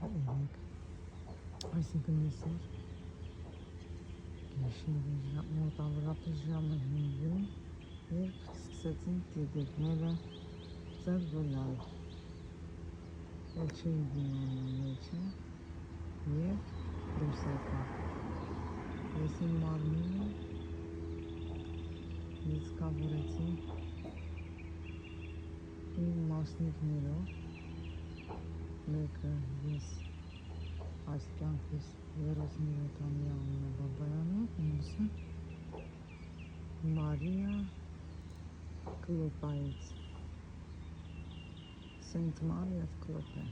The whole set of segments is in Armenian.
3, այսինքն այսօր գիշերը մոտավորապես ժամը 5-ին, երբ սկսեցին տիրտիկները ծրվլալ, էլ չէի դիմանում մեջը և դուրս եկա։ Ես իմ մարմինը լիցքավորեցի իմ մասնիկներով, մեկը ես այս կյանքիս 37-ամյա ամնաբաբայանով, մյուսը Մարիա Կլոպայից, Սենտ Մարիա's Կլոպե։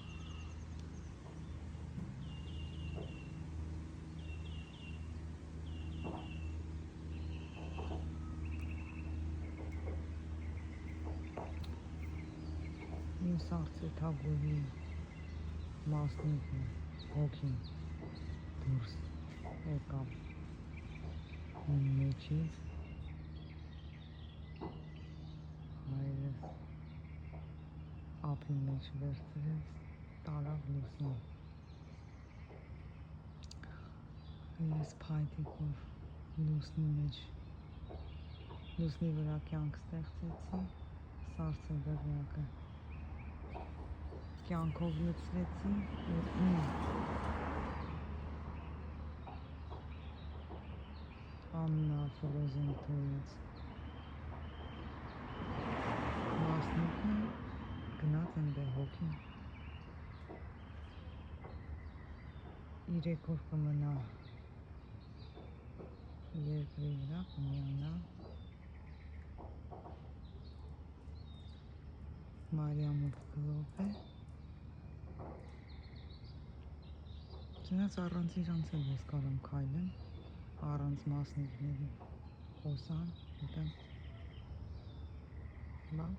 Իմ սառցեթագույնի մասնիկը, հոգին դուրս եկավ իմ մեջից, հայրս ափի մեջ վերցրեց, տարավ լուսին։ Ես փայտիկով լուսնի մեջ, լուսնի վրա կյանք ստեղծեցի, սառցե դղյակը կյանքով լցրեցի և իմ ամենաֆլոզենթոյից մասնիկը գնաց ընդեղ հոգին 3 օր կմնա երկրի վրա, կմիանա Մարիամով Կլոպե, չնայած առանց իրանց էլ ես կարող քայլեմ, առանց մասնիկների խոսան, ուտեմ, լավ։